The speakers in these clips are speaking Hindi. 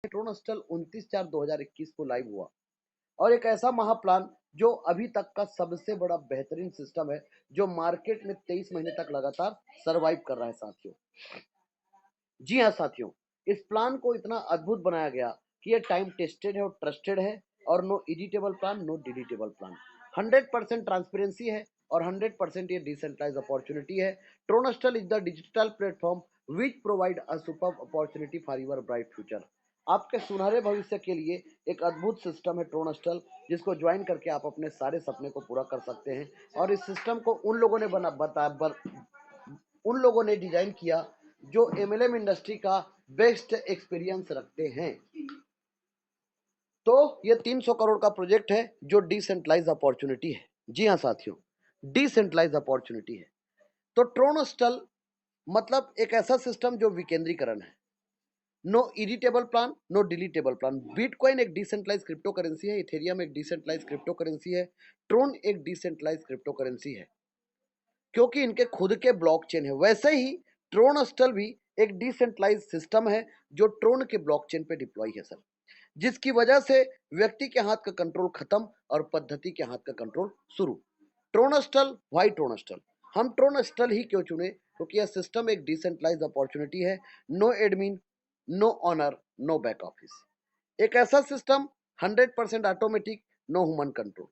ट्रोनस्टल 29/4/2021 को लाइव हुआ और एक ऐसा महाप्लान जो अभी तक का सबसे बड़ा बेहतरीन सिस्टम है, जो मार्केट में 23 महीने तक लगातार सर्वाइव कर रहा है साथियों। जी हाँ साथियों, इस प्लान को इतना अद्भुत बनाया गया कि ये टाइम टेस्टेड है और ट्रस्टेड है और no editable plan, no deletable plan. 100% transparency है और 100% ये डिसेंट्रलाइज अपॉर्चुनिटी है। Tronstal is the digital platform which provide a super opportunity for your bright future. आपके सुनहरे भविष्य के लिए एक अद्भुत सिस्टम है ट्रोनस्टल, जिसको ज्वाइन करके आप अपने सारे सपने को पूरा कर सकते हैं। और इस सिस्टम को उन लोगों ने डिजाइन किया जो एमएलएम इंडस्ट्री का बेस्ट एक्सपीरियंस रखते हैं। तो ये 300 करोड़ का प्रोजेक्ट है जो डिसेंट्रलाइज अपॉर्चुनिटी है। जी हाँ साथियों, डिसेंट्रलाइज अपॉर्चुनिटी है। तो ट्रोनस्टल मतलब एक ऐसा सिस्टम जो विकेंद्रीकरण है। No editable plan, no deletable plan. Bitcoin एक डिसेंट्रलाइज क्रिप्टो करेंसी है, इथेरियम एक डिसेंट्रलाइज क्रिप्टो करेंसी है, ट्रोन एक डिसेंट्रलाइज क्रिप्टो करेंसी है, क्योंकि इनके खुद के ब्लॉकचेन है। वैसे ही ट्रोनस्टल भी एक डिसेंट्रलाइज सिस्टम है जो ट्रोन के ब्लॉकचेन पे डिप्लॉय है सर, जिसकी वजह से व्यक्ति के हाथ का कंट्रोल खत्म और पद्धति के हाथ का कंट्रोल शुरू। Tronstal, why Tronstal? हम ट्रोनस्टल ही क्यों चुने? क्योंकि यह सिस्टम एक डिसेंट्रलाइज अपॉर्चुनिटी है। No admin, no owner, no back office. एक ऐसा system 100% automatic, no human control.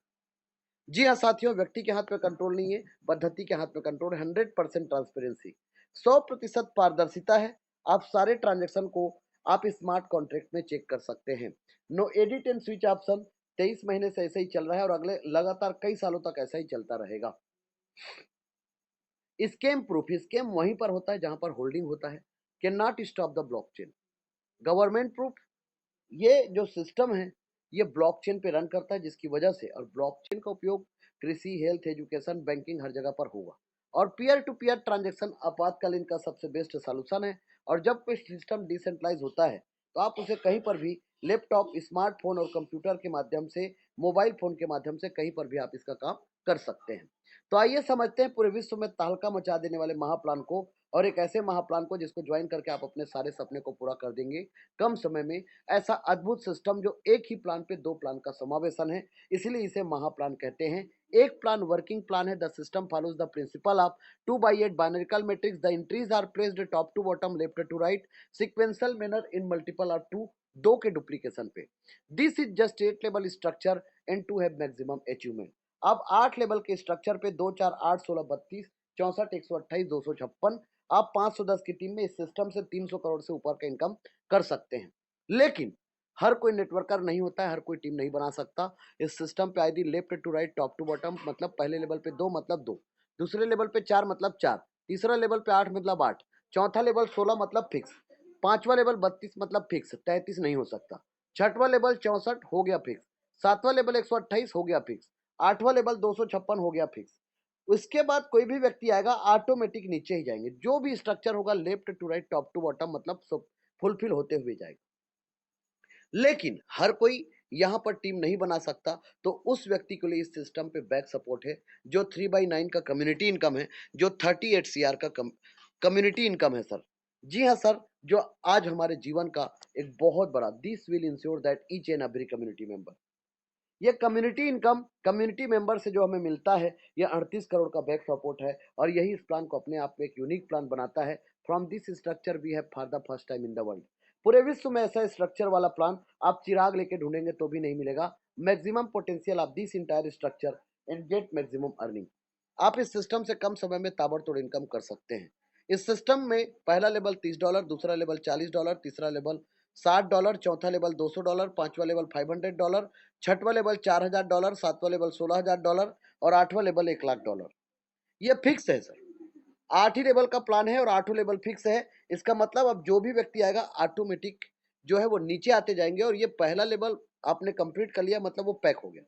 जी हाँ साथियों, व्यक्ति के हाथ में कंट्रोल नहीं है, पद्धति के हाथ में कंट्रोल है। 100% ट्रांसपेरेंसी, 100% पारदर्शिता है। आप सारे ट्रांजेक्शन को आप स्मार्ट कॉन्ट्रैक्ट में चेक कर सकते हैं। No edit and switch option 23 महीने से ऐसे ही चल रहा है और अगले लगातार कई सालों तक ऐसा ही चलता रहेगा। स्कैम प्रूफ, स्कैम वहीं पर होता है जहां पर होल्डिंग होता है। Can not stop the blockchain. Government proof, ये जो सिस्टम है ये ब्लॉकचेन पे रन करता है, जिसकी वजह से और ब्लॉकचेन का उपयोग कृषि, हेल्थ, एजुकेशन, बैंकिंग हर जगह पर होगा। और पीयर टू पीयर ट्रांजैक्शन आपातकालीन का सबसे बेस्ट सॉल्यूशन है। और जब कोई सिस्टम डिसेंट्रलाइज होता है तो आप उसे कहीं पर भी लैपटॉप, स्मार्टफोन और कंप्यूटर के माध्यम से, मोबाइल फोन के माध्यम से कहीं पर भी आप इसका काम कर सकते हैं। तो आइए समझते हैं पूरे विश्व में तहलका मचा देने वाले महाप्लान को, और एक ऐसे महाप्लान को जिसको ज्वाइन करके आप अपने सारे सपने को पूरा कर देंगे कम समय में। ऐसा अद्भुत सिस्टम जो एक ही प्लान पे दो प्लान का समावेशन है, इसलिए इसे महाप्लान कहते हैं। एक प्लान वर्किंग प्लान है। The system follows the principle of 2/8 binarical matrix. The entries are placed top to bottom, left to right, sequential manner in multiple of two, दो के डुप्लीकेशन पे। This is just 8 level structure and to have maximum achievement. अब 8 लेवल के स्ट्रक्चर पे 2 4 8 16 32 64 128 256, आप 510 की टीम में इस सिस्टम से 300 करोड़ से ऊपर का इनकम कर सकते हैं। लेकिन हर कोई नेटवर्कर नहीं होता है, हर कोई टीम नहीं बना सकता। इस सिस्टम पे ID left to right, top to bottom मतलब पहले लेवल पे 2 मतलब 2, दूसरे लेवल पे 4 मतलब 4, तीसरा लेवल पे 8 मतलब 8, चौथा लेवल 16 मतलब फिक्स, पांचवा लेवल 32 मतलब फिक्स, 33 नहीं हो सकता, छठवां लेवल 64 हो गया फिक्स, सातवां लेवल 128 हो गया फिक्स, आठवां लेवल 256 हो गया फिक्स। उसके बाद कोई भी व्यक्ति आएगा ऑटोमेटिक नीचे ही जाएंगे। जो भी स्ट्रक्चर होगा left to right, top to bottom मतलब सब फुलफिल होते हुए जाएगा। लेकिन हर कोई यहां पर टीम नहीं बना सकता, तो उस व्यक्ति के लिए इस सिस्टम पे बैक सपोर्ट है, जो 3/9 का कम्युनिटी इनकम है, जो 38 सीआर का कम्युनिटी इनकम है सर। जी हाँ सर, जो आज हमारे जीवन का एक बहुत बड़ा, this will ensure that each and every community member, ये कम्युनिटी इनकम कम्युनिटी मेंबर से जो हमें मिलता है, ये 38 करोड़ का बैक सपोर्ट है। और यही इस प्लान को अपने आप में एक यूनिक प्लान बनाता है। From this structure we have for the first time in the world. पूरे विश्व में ऐसा स्ट्रक्चर वाला प्लान आप चिराग लेके ढूंढेंगे तो भी नहीं मिलेगा। Maximum potential of this entire structure and get maximum earning. आप इस सिस्टम से कम समय में ताबड़तोड़ इनकम कर सकते हैं। इस सिस्टम में पहला लेवल $30, दूसरा लेवल $40, तीसरा लेवल $60, चौथा लेवल $200, पांचवा लेवल $500, छठवां लेवल $4000, सातवां लेवल $16000 और आठवां लेवल $1,00,000। ये फिक्स है सर। 8 ही लेवल का प्लान है और 8 लेवल फिक्स है। इसका मतलब अब जो भी व्यक्ति आएगा ऑटोमेटिक जो है वो नीचे आते जाएंगे, और ये पहला लेवल आपने कंप्लीट कर लिया मतलब वो पैक हो गया।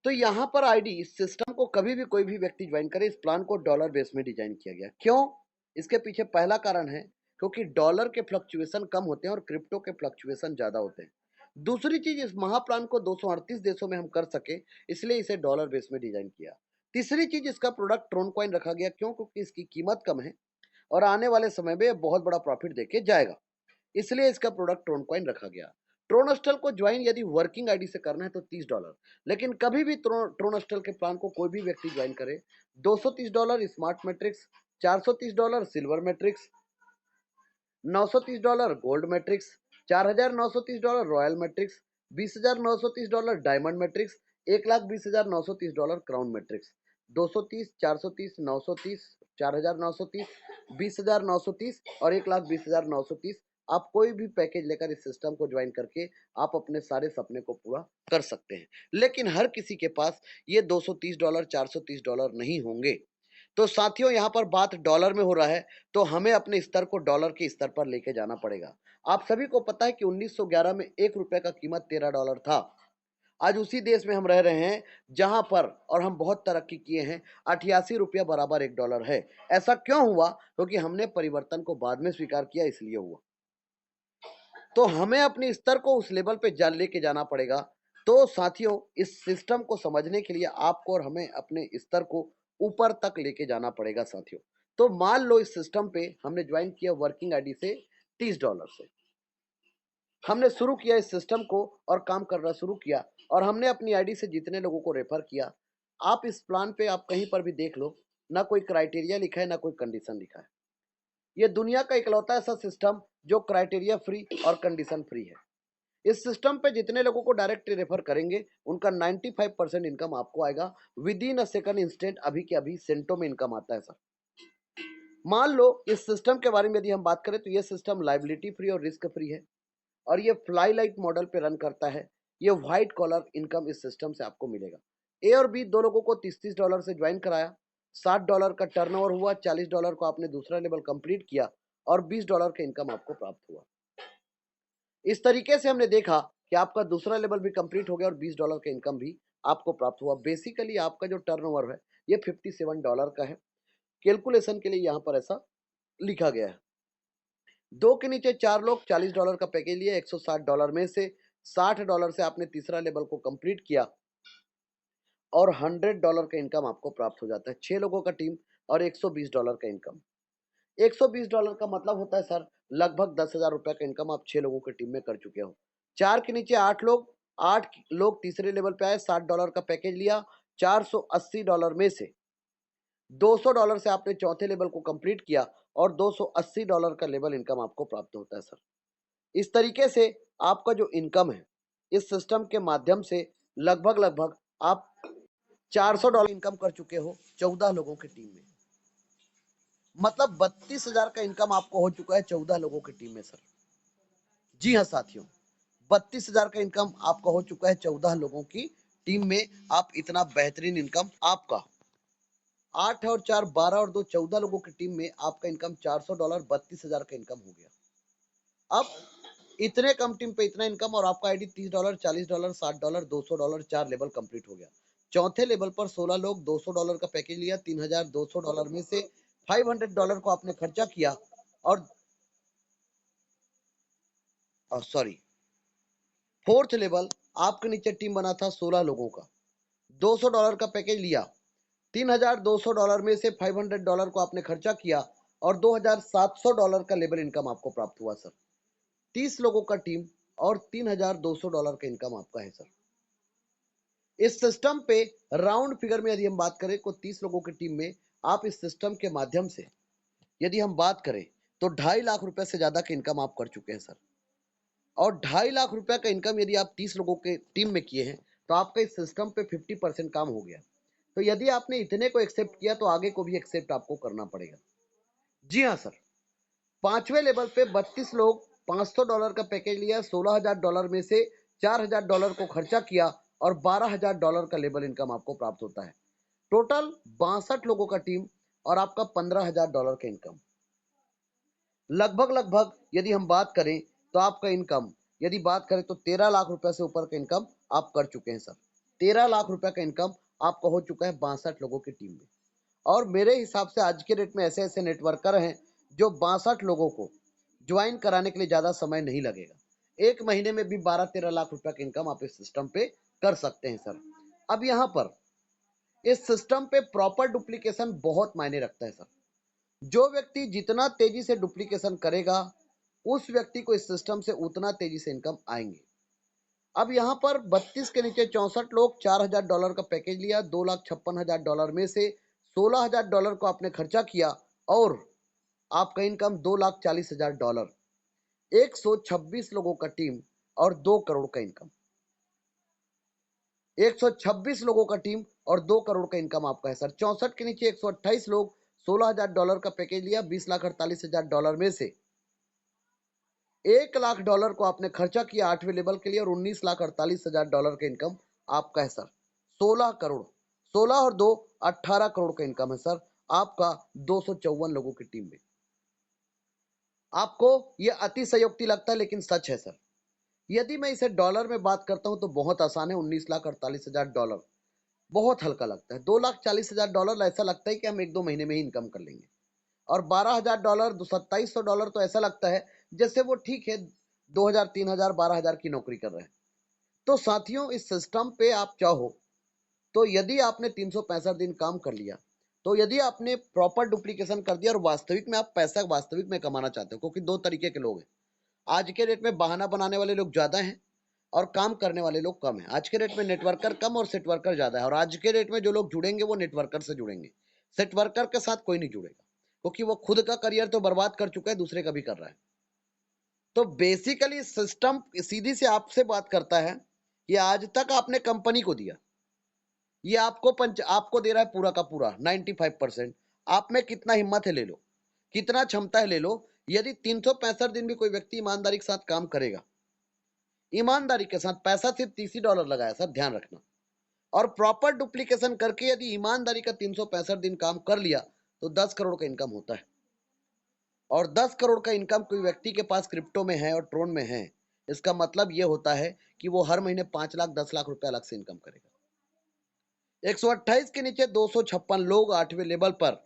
तो यहाँ पर आईडी, इस सिस्टम को कभी भी कोई भी व्यक्ति ज्वाइन करे, इस प्लान को डॉलर बेस में डिजाइन किया गया। क्यों? इसके पीछे पहला कारण है क्योंकि डॉलर के फ्लक्चुएशन कम होते हैं और क्रिप्टो के फ्लक्चुएशन ज्यादा होते हैं। दूसरी चीज, इस महाप्लान को 238 देशों में हम कर सके, इसलिए इसे डॉलर बेस में डिजाइन किया। तीसरी चीज, इसका प्रोडक्ट ट्रोन कॉइन रखा गया। क्यों? क्योंकि इसकी कीमत कम है और आने वाले समय में बहुत बड़ा प्रॉफिट देके जाएगा। इसलिए इसका प्रोडक्ट ट्रोनकॉइन रखा गया। ट्रोनस्टल को ज्वाइन यदि वर्किंग आईडी से करना है तो $30, लेकिन कभी भी ट्रोनस्टल के प्लान को कोई भी व्यक्ति ज्वाइन करे, $230 smart matrix, $430 silver matrix, $930 gold matrix, $4,930 royal matrix, $20,930 diamond matrix, $1,20,930 crown matrix, 230, 430, 930, 4,930, 20,930 और 1,20,930। आप कोई भी पैकेज लेकर इस सिस्टम को ज्वाइन करके आप अपने सारे सपने को पूरा कर सकते हैं, लेकिन हर किसी के पास ये $230, $430 नहीं होंगे। तो साथियों, यहाँ पर बात डॉलर में हो रहा है, तो हमें अपने स्तर को डॉलर के स्तर पर लेके जाना पड़ेगा। आप सभी को पता है कि 1911 में $1 का कीमत $13 था। आज उसी देश में हम रह रहे हैं जहां पर, और हम बहुत तरक्की किए हैं, $88 बराबर $1 है। ऐसा क्यों हुआ? क्योंकि हमने परिवर्तन को बाद में स्वीकार किया, इसलिए हुआ। तो हमें अपने स्तर को उस लेवल पे लेके जाना पड़ेगा। तो साथियों, इस सिस्टम को समझने के लिए आपको और हमें अपने स्तर को ऊपर तक लेके जाना पड़ेगा साथियों। तो मान लो इस सिस्टम पे हमने ज्वाइन किया वर्किंग आईडी से $30 से। हमने शुरू किया इस सिस्टम को और काम करना शुरू किया, और हमने अपनी आईडी से जितने लोगों को रेफर किया। आप इस प्लान पे आप कहीं पर भी देख लो, ना कोई क्राइटेरिया लिखा है, ना कोई कंडीशन लिखा है। ये दुनिया का इकलौता ऐसा सिस्टम जो क्राइटेरिया फ्री और कंडीशन फ्री है। इस सिस्टम पे जितने लोगों को डायरेक्ट रेफर करेंगे, उनका 95% इनकम आपको आएगा with in a second instant. अभी के अभी सेंटों में इनकम आता है सर। मान लो इस सिस्टम के बारे में यदि हम बात करें तो ये सिस्टम लाइबिलिटी फ्री और रिस्क फ्री है, और ये फ्लाई लाइट मॉडल पे रन करता है। ये व्हाइट कॉलर इनकम इस सिस्टम से आपको मिलेगा। ए और बी दो लोगों को $30 से ज्वाइन कराया, $60 का टर्नओवर हुआ, $40 को आपने दूसरा लेवल कंप्लीट किया और $20 का इनकम आपको प्राप्त हुआ। इस तरीके से हमने देखा कि आपका दूसरा लेवल भी कंप्लीट हो गया और $20 का इनकम भी आपको प्राप्त हुआ। बेसिकली आपका जो टर्नओवर है ये $57 का है। कैलकुलेशन के लिए यहाँ पर ऐसा लिखा गया है। 2 के नीचे 4 लोग $40 का पैकेज लिए, $160 में से $60 से आपने तीसरा लेवल को कंप्लीट किया और $100 का इनकम आपको प्राप्त हो जाता है। 6 लोगों का टीम और $120 का इनकम। $120 का मतलब होता है सर लगभग ₹10,000 का इनकम आप 6 लोगों की टीम में कर चुके हो। 4 के नीचे 8 लोग तीसरे लेवल पे आए, $60 का पैकेज लिया, $480 में से $200 से आपने चौथे लेवल को कंप्लीट किया और $280 का लेवल इनकम आपको प्राप्त होता है सर। इस तरीके से आपका जो इनकम है इस सिस्टम के माध्यम से लगभग आप $400 इनकम कर चुके हो 14 लोगों की टीम में। मतलब 32,000 का इनकम आपको हो चुका है 14 लोगों की टीम में सर। जी हाँ साथियों, 32,000 का इनकम आपका हो चुका है 14 लोगों की टीम में। आप इतना बेहतरीन इनकम आपका 8 और 4 12 और 2 14 लोगों की टीम में आपका इनकम $400 32,000 का इनकम हो गया। अब इतने कम टीम पे इतना इनकम और आपका आईडी $30 $40 $60 $200 4 लेवल कंप्लीट हो गया। चौथे लेवल पर 16 लोग $200 का पैकेज लिया, $3,200 में से $500 को आपने खर्चा किया और सॉरी, फोर्थ लेवल आपके नीचे टीम बना था 16 लोगों का, $200 का पैकेज लिया, $3,200 में से $500 को आपने खर्चा किया और $2,700 का लेवल इनकम आपको प्राप्त हुआ सर। 30 लोगों का टीम और $3,200 का इनकम आपका है सर। इस सिस्टम पे राउंड फिगर में यदि हम बात करें तो 30 लोगों की टीम में आप इस सिस्टम के माध्यम से यदि हम बात करें तो 2.5 लाख रुपए से ज्यादा का इनकम आप कर चुके हैं सर। और 2.5 लाख रुपए का इनकम यदि आप 30 लोगों के टीम में किए हैं तो आपका इस सिस्टम पे 50% काम हो गया। तो यदि आपने इतने को एक्सेप्ट किया तो आगे को भी एक्सेप्ट आपको करना पड़ेगा। जी हाँ सर, 5वें लेवल पे 32 लोग $500 का पैकेज लिया, $16,000 में से $4,000 को खर्चा किया और $12,000 का लेवल इनकम आपको प्राप्त होता है। टोटल 62 लोगों का टीम और आपका $15,000 का इनकम। लगभग यदि हम बात करें तो आपका इनकम यदि बात करें तो 13 लाख रुपए से ऊपर का इनकम आप कर चुके हैं सर। 13 लाख रुपए का इनकम आपका हो चुका है 62 लोगों की टीम में। और मेरे हिसाब से आज के डेट में ऐसे ऐसे नेटवर्कर हैं जो 62 लोगों को ज्वाइन कराने के लिए ज्यादा समय नहीं लगेगा। 1 महीने में भी 12-13 लाख रुपए का इनकम आप इस सिस्टम पे कर सकते हैं सर। अब यहाँ पर इस सिस्टम पे प्रॉपर डुप्लीकेशन बहुत मायने रखता है सर। जो व्यक्ति जितना तेजी से डुप्लीकेशन करेगा उस व्यक्ति को इस सिस्टम से उतना तेजी से इनकम आएंगे। अब यहाँ पर 32 के नीचे 64 लोग $4000 का पैकेज लिया, $2,56,000 में से $16,000 को आपने खर्चा किया और आपका इनकम $2,40,000। 126 लोगों का टीम और 2 करोड़ का इनकम। 126 लोगों का टीम और 2 करोड़ का इनकम आपका है सर। 64 के नीचे 128 लोग, $16,000 का पैकेज लिया, $20,48,000 में से $1,00,000 को आपने खर्चा किया 8वें लेवल के लिए और $19,48,000 का इनकम आपका है सर। 16 करोड़, 16 और 2 18 करोड़ का इनकम है सर आपका 254 लोगों की टीम में। आपको यह अतिशयोक्ति लगता है लेकिन सच है सर। यदि मैं इसे डॉलर में बात करता हूं तो बहुत आसान है। $19,48,000 बहुत हल्का लगता है। $2,40,000 ऐसा लगता है कि हम 1-2 महीने में ही इनकम कर लेंगे और $12,000 $2,700 तो ऐसा लगता है जैसे वो ठीक है 2,000 3,000 12,000 की नौकरी कर रहे हैं। तो साथियों, इस सिस्टम पे आप चाहो तो यदि आपने 365 दिन काम कर लिया, तो यदि आपने प्रॉपर डुप्लीकेशन कर दिया और वास्तविक में आप पैसा वास्तविक में कमाना चाहते हो, क्योंकि 2 तरीके के लोग हैं। आज के डेट में बहाना बनाने वाले लोग ज्यादा हैं और काम करने वाले लोग कम हैं। आज के डेट में नेटवर्कर कम और सेट वर्कर ज्यादा है और आज के डेट में जो लोग जुड़ेंगे वो नेटवर्कर से जुड़ेंगे। सेट वर्कर के साथ कोई नहीं जुड़ेगा क्योंकि वो खुद का करियर तो बर्बाद कर चुका है, दूसरे का भी कर रहा है। तो बेसिकली सिस्टम सीधी से आपसे बात करता है कि आज तक आपने कंपनी को दिया, ये आपको दे रहा है पूरा का पूरा 95%। आप में कितना हिम्मत है ले लो, कितना क्षमता है ले लो। यदि 365 दिन भी कोई व्यक्ति ईमानदारी के साथ काम करेगा, ईमानदारी के साथ, पैसा सिर्फ $30 लगाया सर, ध्यान रखना, और प्रॉपर डुप्लीकेशन करके यदि ईमानदारी का 365 दिन काम कर लिया तो 10 करोड़ का इनकम होता है। और 10 करोड़ का इनकम कोई व्यक्ति के पास क्रिप्टो में है और ट्रोन में है, इसका मतलब यह होता है कि वो हर महीने 5 लाख 10 लाख रुपए अलग से इनकम करेगा। 128 के नीचे 256 लोग 8वें लेवल पर,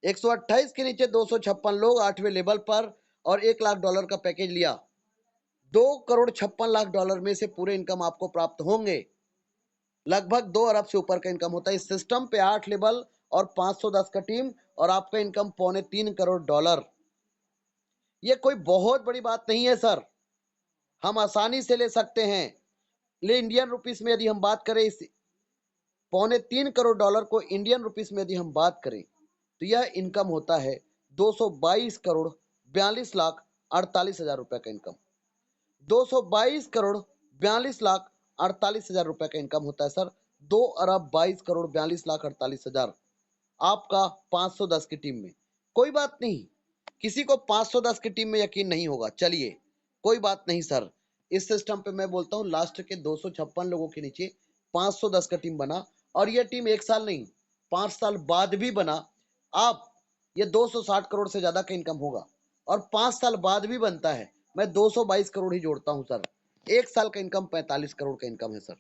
128 के नीचे 256 लोग 8वें लेवल पर और $1,00,000 का पैकेज लिया। $2,56,00,000 में से पूरे इनकम आपको प्राप्त होंगे। लगभग 2 अरब से ऊपर का इनकम होता है इस सिस्टम पे। 8 लेवल और 510 का टीम और आपका इनकम $2.25 करोड़। ये कोई बहुत बड़ी बात नहीं है सर, हम आसानी से ले सकते हैं। ले इंडियन रुपीस में यदि हम बात करें, इस $2.25 करोड़ को इंडियन रुपीस में यदि हम बात करें तो यह इनकम होता है 222 करोड़ 42 लाख 48 हजार रुपए का इनकम। 222 करोड़ 42 लाख 48 हजार रुपए का इनकम होता है सर। 2 अरब 22 करोड़ 42 लाख 48 हजार आपका 510 की टीम में। कोई बात नहीं, किसी को 510 की टीम में यकीन नहीं होगा, चलिए कोई बात नहीं सर। इस सिस्टम पे मैं बोलता हूँ लास्ट के 256 लोगों के नीचे 510 का टीम बना और यह टीम 1 साल नहीं 5 साल बाद भी बना। आप ये 260 करोड़ से ज्यादा का इनकम होगा और 5 साल बाद भी बनता है। मैं 222 करोड़ ही जोड़ता हूं सर। 1 साल का इनकम 45 करोड़ का इनकम है सर।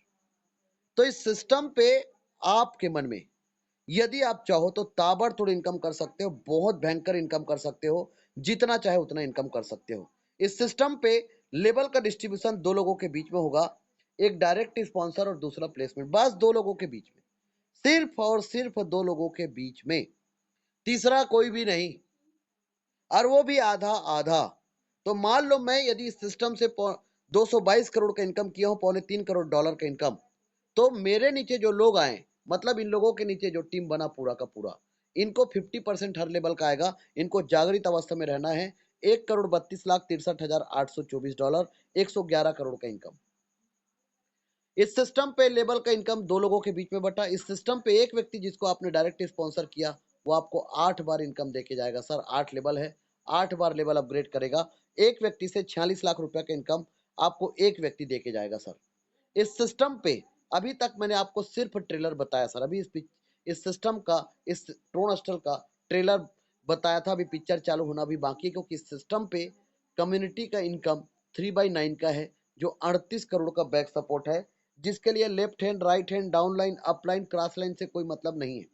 तो इस सिस्टम पे आपके मन में यदि आप चाहो तो ताबड़तोड़ इनकम कर सकते हो, बहुत भयंकर इनकम कर सकते हो, जितना चाहे उतना इनकम कर सकते हो। इस सिस्टम पे लेवल का डिस्ट्रीब्यूशन 2 लोगों के बीच में होगा, एक डायरेक्ट स्पॉन्सर और दूसरा प्लेसमेंट, बस 2 लोगों के बीच में, सिर्फ और सिर्फ 2 लोगों के बीच में, तीसरा कोई भी नहीं, और वो भी आधा आधा। तो मान लो मैं यदि इस सिस्टम से 222 करोड़ का इनकम किया हूं, $2.25 करोड़ का इनकम, तो मेरे नीचे जो लोग आए, मतलब इन लोगों के नीचे जो टीम बना पूरा का पूरा, इनको 50% हर लेवल का आएगा। इनको जागृत अवस्था में रहना है। $1,32,63,824, 111 करोड़ का इनकम। इस सिस्टम पे लेवल का इनकम 2 लोगों के बीच में बटा। इस सिस्टम पे एक व्यक्ति जिसको आपने डायरेक्ट स्पॉन्सर किया वो आपको 8 बार इनकम देके जाएगा सर। 8 लेवल है, 8 बार लेवल अपग्रेड करेगा। एक व्यक्ति से 46 लाख रुपए का इनकम आपको एक व्यक्ति देके जाएगा सर। इस सिस्टम पे अभी तक मैंने आपको सिर्फ ट्रेलर बताया सर। अभी इस सिस्टम का, इस ट्रोन हॉस्टल का ट्रेलर बताया था, अभी पिक्चर चालू होना भी बाकी है, क्योंकि इस सिस्टम पे कम्युनिटी का इनकम 3/9 का है, जो 38 करोड़ का बैक सपोर्ट है, जिसके लिए left hand, right hand, down line, up line, cross line से कोई मतलब नहीं है।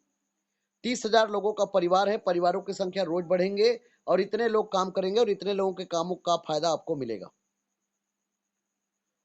30,000 लोगों का परिवार है, परिवारों की संख्या रोज बढ़ेंगे और इतने लोग काम करेंगे और इतने लोगों के कामों का फायदा आपको मिलेगा।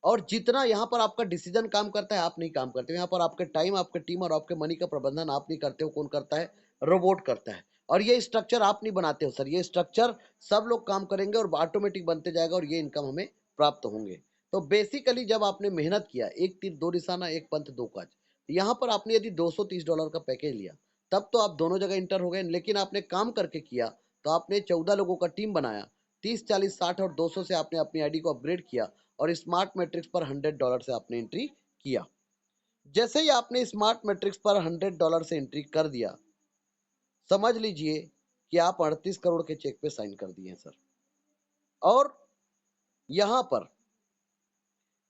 और जितना यहाँ पर आपका डिसीजन काम करता है, आप नहीं काम करते हो। यहाँ पर आपके टाइम, आपके टीम और आपके मनी का प्रबंधन आप नहीं करते हो। कौन करता है? रोबोट करता है। और ये स्ट्रक्चर आप नहीं बनाते हो सर, ये स्ट्रक्चर सब लोग काम करेंगे और ऑटोमेटिक बनते जाएगा और ये इनकम हमें प्राप्त होंगे। तो बेसिकली जब आपने मेहनत किया, एक तीर दो निशाना एक पंथ दो काज, यहाँ पर आपने यदि $230 का पैकेज लिया तब तो आप दोनों जगह इंटर हो गए, लेकिन आपने काम करके किया तो आपने 14 लोगों का टीम बनाया, 30, 40, 60 और 200 से आपने अपनी आईडी को अपग्रेड किया और स्मार्ट मैट्रिक्स पर $100 से आपने एंट्री किया। जैसे ही आपने स्मार्ट मैट्रिक्स पर $100 से एंट्री कर दिया, समझ लीजिए कि आप 38 करोड़ के चेक पे साइन कर दिए हैं सर। और यहां पर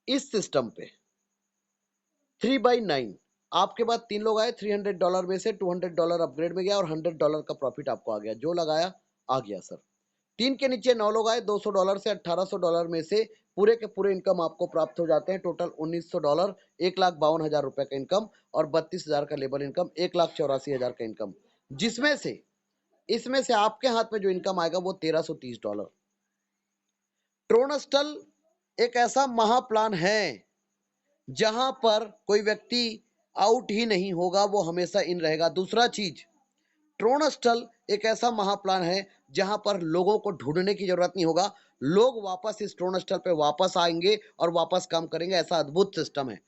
इस सिस्टम पे 3/9 आपके पास 3 लोग आए, $300 में से $200 अपग्रेड में गया और $100 का प्रॉफिट आपको आ गया, जो लगाया आ गया सर। 3 के नीचे 9 लोग आए, $200 से $1800 में से पूरे के पूरे इनकम आपको प्राप्त हो जाते हैं। टोटल $1900, 1,52,000 रुपए का इनकम और 32,000 का लेबर इनकम, 1,84,000 का इनकम, जिसमें से इसमें से आपके हाथ में जो इनकम आएगा वो $1330। ट्रोनस्टल एक ऐसा महाप्लान है जहां पर कोई व्यक्ति आउट ही नहीं होगा, वो हमेशा इन रहेगा। दूसरा चीज, ट्रोनस्टल एक ऐसा महाप्लान है जहां पर लोगों को ढूंढने की जरूरत नहीं होगा, लोग वापस इस ट्रोनस्टल पे वापस आएंगे और वापस काम करेंगे। ऐसा अद्भुत सिस्टम है।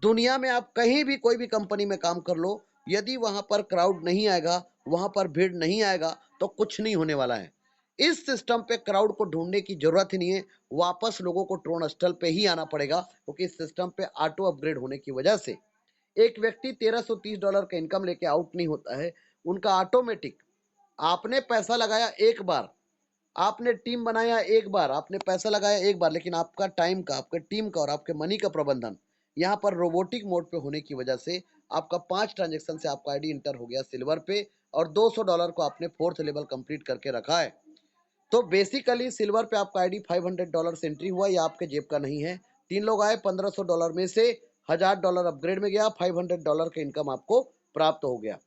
दुनिया में आप कहीं भी कोई भी कंपनी में काम कर लो, यदि वहां पर क्राउड नहीं आएगा, वहां पर भीड़ नहीं आएगा तो कुछ नहीं होने वाला है। इस सिस्टम पे क्राउड को ढूंढने की जरूरत ही नहीं है, वापस लोगों को ट्रोनस्टल पे ही आना पड़ेगा, क्योंकि इस सिस्टम पे ऑटो अपग्रेड होने की वजह से एक व्यक्ति $1330 का इनकम लेके आउट नहीं होता है। उनका ऑटोमेटिक, आपने पैसा लगाया एक बार, आपने टीम बनाया एक बार, आपने पैसा लगाया एक बार, लेकिन आपका टाइम का, आपके टीम का और आपके मनी का प्रबंधन यहाँ पर रोबोटिक मोड पे होने की वजह से आपका 5 ट्रांजेक्शन से आपका आईडी इंटर हो गया सिल्वर पे और $200 को आपने 4th लेवल कंप्लीट करके रखा है। तो बेसिकली सिल्वर पे आपका आईडी $500 से एंट्री हुआ, ये आपके जेब का नहीं है। 3 लोग आए, $1500 में से $1000 अपग्रेड में गया, $500 का इनकम आपको प्राप्त हो गया।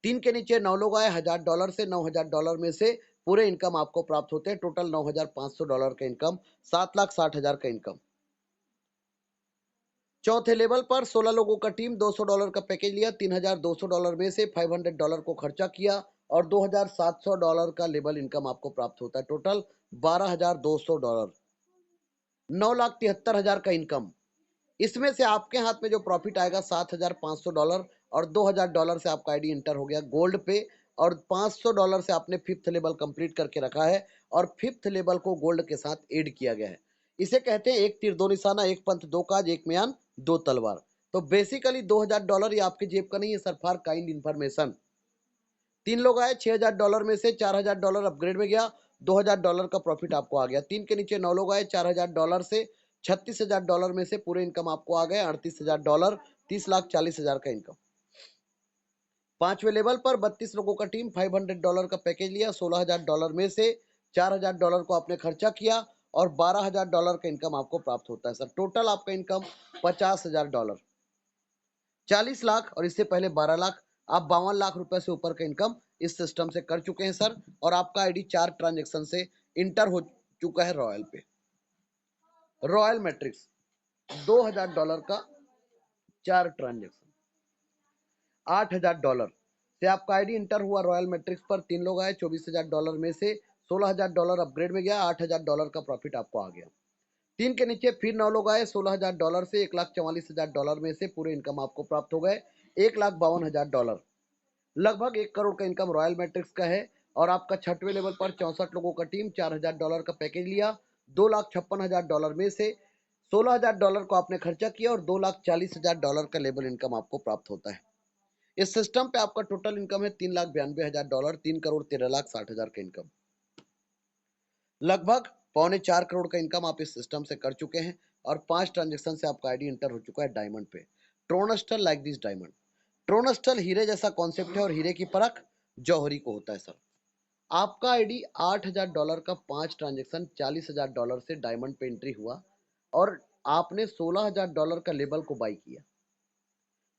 3 के नीचे 9 लोग आए, $1000 से $9000 में से पूरे इनकम आपको प्राप्त होते हैं। टोटल $9500 का इनकम, 7,60,000 का इनकम। चौथे लेवल पर 16 लोगों का टीम, $200 का पैकेज लिया, $3200 में से $500 को खर्चा किया और $2700 का लेवल इनकम आपको प्राप्त होता है। टोटल $12,200, 9,73,000 का इनकम। इसमें से आपके हाथ में जो प्रॉफिट आएगा $7,500 और $2,000 से आपका आईडी इंटर हो गया गोल्ड पे और $500 से आपने 5th लेवल कंप्लीट करके रखा है और 5th लेवल को गोल्ड के साथ ऐड किया गया है। इसे कहते हैं एक तीर दो निशाना, एक पंथ दो काज, एक म्यान दो तलवार। तो बेसिकली $2,000 ये आपके जेब का नहीं है सर, फॉर काइंड इन्फॉर्मेशन। 3 लोग आए, $6,000 में से $4,000 अपग्रेड में गया, $2,000 का प्रॉफिट आपको आ गया। 3 के नीचे 9 लोग आए, $4,000 से $36,000 में से पूरे इनकम आपको आ गए, $38,000, 30,40,000 का इनकम। 5वें लेवल पर 32 लोगों का टीम, $500 का पैकेज लिया, $16,000 में से $4,000 को आपने खर्चा किया और $12,000 का इनकम आपको प्राप्त होता है सर। टोटल आपका इनकम $50,000, 40 लाख और इससे पहले 12 लाख, आप 52 लाख रुपए से ऊपर का इनकम इस सिस्टम से कर चुके हैं सर। और आपका आईडी 4 ट्रांजेक्शन से इंटर हो चुका है रॉयल पे। रॉयल मैट्रिक्स $2,000 का 4 ट्रांजेक्शन, $8,000 से आपका आईडी इंटर हुआ रॉयल मैट्रिक्स पर। 3 लोग आए, $24,000 में से $16,000 अपग्रेड में गया, $8,000 का प्रॉफिट आपको आ गया। 3 के नीचे फिर 9 लोग आए, $16,000 से $1,44,000 में से पूरे इनकम आपको प्राप्त हो गए, $1,52,000, लगभग 1 करोड़ का इनकम रॉयल मैट्रिक्स का है। और आपका 6वें लेवल पर 64 लोगों का टीम, $4,000 का पैकेज लिया, $2,56,000 में से $16,000 को आपने खर्चा किया और $2,40,000 का लेवल इनकम आपको प्राप्त होता है। इस सिस्टम पे आपका टोटल इनकम है $3,92,000, 3,13,60,000 का इनकम, लगभग 3.25 करोड़ का इनकम आप इस सिस्टम से कर चुके हैं। और 5 ट्रांजेक्शन से आपका आईडी इंटर हो चुका है डायमंड पे। ट्रोनस्टल लाइक दिस डायमंड, ट्रोनस्टल हीरे जैसा कॉन्सेप्ट है और हीरे की परख जौहरी को होता है सर। आपका आईडी $8,000 का 5 ट्रांजेक्शन, $40,000 से डायमंड पे एंट्री हुआ और आपने $16,000 का लेवल को बाई किया।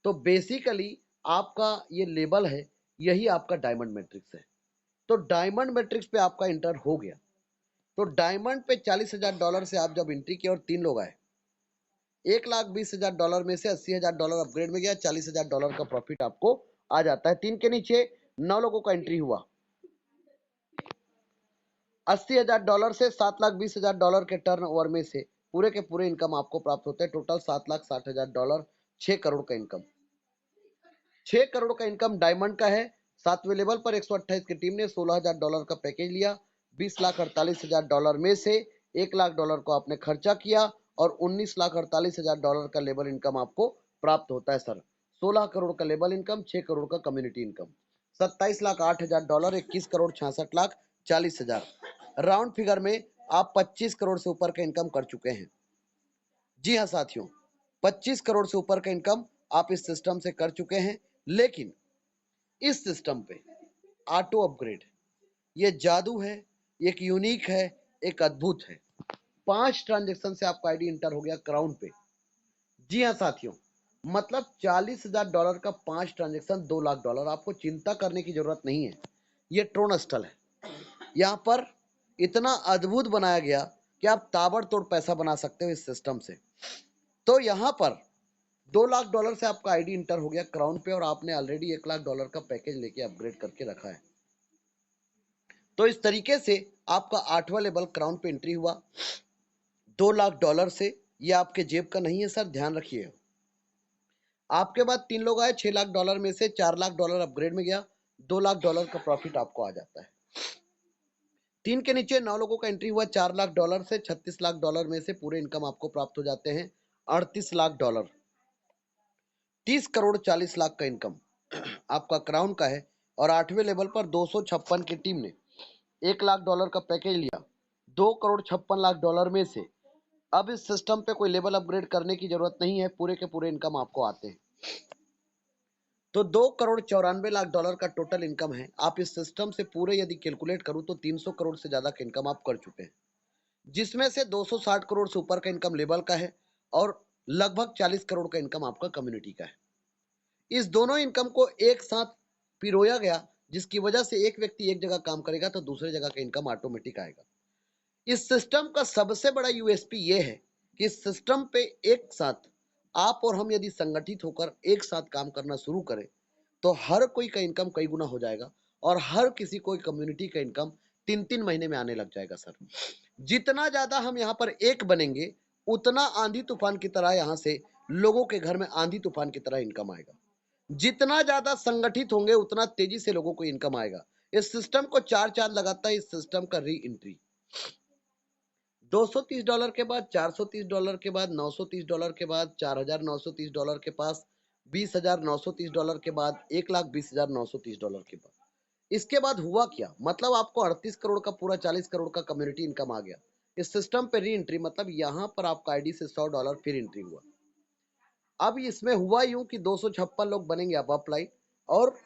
तो बेसिकली आपका ये लेवल है, यही आपका डायमंड मैट्रिक्स है। तो डायमंड मैट्रिक्स पे आपका इंटर हो गया, तो डायमंड पे $40,000 से आप जब एंट्री किया और 3 लोग आए, $1,20,000 में से $80,000 अपग्रेड में गया, $40,000 का प्रॉफिट आपको आ जाता है। 3 के नीचे 9 लोगों का एंट्री हुआ। $80,000 से $7,20,000 के टर्नओवर में से पूरे के पूरे इनकम आपको प्राप्त होते हैं। टोटल $7,60,000, 6 करोड़ का इनकम। 6 करोड़ का इनकम डायमंड का है। 7वें लेवल पर 128 की टीम ने $16,000 का पैकेज लिया। $20,48,000 में से $1,00,000 को आपने खर्चा किया और $19,48,000 का लेवल इनकम आपको प्राप्त होता है सर। 16 करोड़ का लेवल इनकम, 6 करोड़ का community income, $27,08,000, 21 crore 66,40,000। Round figure में आप 25 करोड़ से ऊपर का इनकम कर चुके हैं। जी हाँ साथियों, 25 करोड़ से ऊपर का इनकम आप इस सिस्टम से कर चुके हैं। लेकिन इस सिस्टम पे ऑटो अपग्रेड ये जादू है, एक यूनिक है, एक अद्भुत है। 5 ट्रांजेक्शन से आपका आईडी इंटर हो गया क्राउन पे। जी हाँ साथियों, मतलब $40,000 का 5 ट्रांजेक्शन, $2,00,000। आपको चिंता करने की जरूरत नहीं है। ये ट्रोन स्टल है। यहाँ पर इतना अद्भुत बनाया गया कि आप ताबड़तोड़ पैसा बना सकते हो इस सिस्टम से। तो यहाँ पर $2,00,000 से आपका आईडी इंटर हो गया क्राउन पे और आपने ऑलरेडी $1,00,000 का पैकेज लेके अपग्रेड करके रखा है। तो इस तरीके से आपका 8वां लेवल क्राउन पे एंट्री हुआ $2,00,000 से। ये आपके जेब का नहीं है सर, ध्यान रखिए। आपके बाद 3 लोग आए, $6,00,000 में से $4,00,000 अपग्रेड में गया, $2,00,000 का प्रॉफिट आपको आ जाता है। 3 के नीचे 9 लोगों का एंट्री हुआ $4,00,000 से। $36,00,000 में से पूरे इनकम आपको प्राप्त हो जाते हैं $38,00,000। 30 करोड़ 40 लाख का इनकम आपका क्राउन का है। और 8वें लेवल पर 256 की टीम ने $1,00,000 का पैकेज लिया। $2,56,00,000 में से अब इस सिस्टम पे कोई लेवल अपग्रेड करने की जरूरत नहीं है, पूरे के पूरे इनकम आपको आते हैं। तो $2,94,00,000 का टोटल इनकम है। आप इस सिस्टम से पूरे यदि कैलकुलेट करूं तो 300 करोड़ से ज्यादा का इनकम आप कर चुके हैं, जिसमें से 260 करोड़ से ऊपर का इनकम लेवल का है और लगभग 40 करोड़ का इनकम आपका कम्युनिटी का है। इस दोनों इनकम को एक साथ पिरोया गया, जिसकी वजह से एक व्यक्ति एक जगह काम करेगा तो दूसरे जगह का इनकम ऑटोमेटिक आएगा। इस सिस्टम का सबसे बड़ा यूएसपी ये है कि इस सिस्टम पे एक साथ आप और हम यदि संगठित होकर एक साथ काम करना शुरू करें तो हर कोई का इनकम कई गुना हो जाएगा और हर किसी को कम्युनिटी का इनकम 3-3 महीने में आने लग जाएगा सर। जितना ज्यादा हम यहाँ पर एक बनेंगे उतना आंधी तूफान की तरह यहाँ से लोगों के घर में आंधी तूफान की तरह इनकम आएगा। जितना ज्यादा संगठित होंगे उतना तेजी से लोगों को इनकम आएगा। इस सिस्टम को 4 चांद लगाता है इस सिस्टम का री एंट्री। $230 के बाद, $430 के बाद, $930 के बाद, $4,930 के पास, $20,930 के बाद, $1,20,930 के बाद। इसके बाद हुआ क्या, मतलब आपको 38 करोड़ का पूरा 40 करोड़ का कम्युनिटी इनकम आ गया। इस सिस्टम पे री एंट्री मतलब यहाँ पर आपका आईडी से $100 फिर एंट्री हुआ। अब इसमें हुआ यूं कि 256 लोग बनेंगे अब अपलाइन और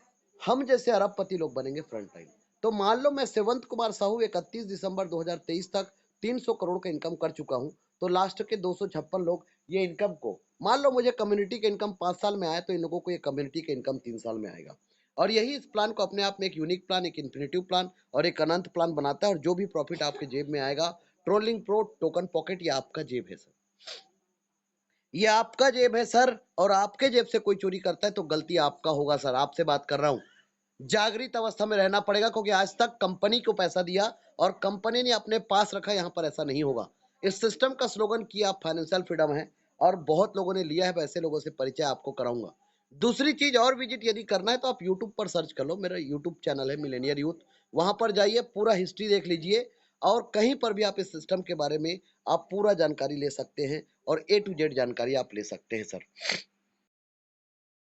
हम जैसे अरबपति लोग बनेंगे फ्रंट लाइन। तो मान लो मैं सेवंत कुमार साहू 31 दिसंबर 2023 तक 300 करोड़ का इनकम कर चुका हूं, तो लास्ट के 256 लोग ये इनकम को, मान लो मुझे कम्युनिटी का इनकम 5 साल में आया तो इन लोगों को ये कम्युनिटी का इनकम 3 साल में आएगा। और यही इस प्लान को अपने आप में एक यूनिक प्लान, एक इन्फिनिटिव प्लान और एक अनंत प्लान बनाता है। और जो भी प्रॉफिट आपके जेब में आएगा, ट्रोलिंग प्रो टोकन पॉकेट, ये आपका जेब है सर, ये आपका जेब है सर। और आपके जेब से कोई चोरी करता है तो गलती आपका होगा सर। आपसे बात कर रहा हूं, जागृत अवस्था में रहना पड़ेगा, क्योंकि आज तक कंपनी को पैसा दिया और कंपनी ने अपने पास रखा। यहां पर ऐसा नहीं होगा। इस सिस्टम का स्लोगन किया फाइनेंशियल फ्रीडम है और बहुत लोगों ने लिया है। वैसे लोगों से परिचय आपको कराऊंगा। दूसरी चीज और विजिट यदि करना है तो आप यूट्यूब पर सर्च कर लो, मेरा यूट्यूब चैनल है मिलेनियर यूथ, वहां पर जाइए, पूरा हिस्ट्री देख लीजिए और कहीं पर भी आप इस सिस्टम के बारे में आप पूरा जानकारी ले सकते हैं और A to Z जानकारी आप ले सकते हैं सर।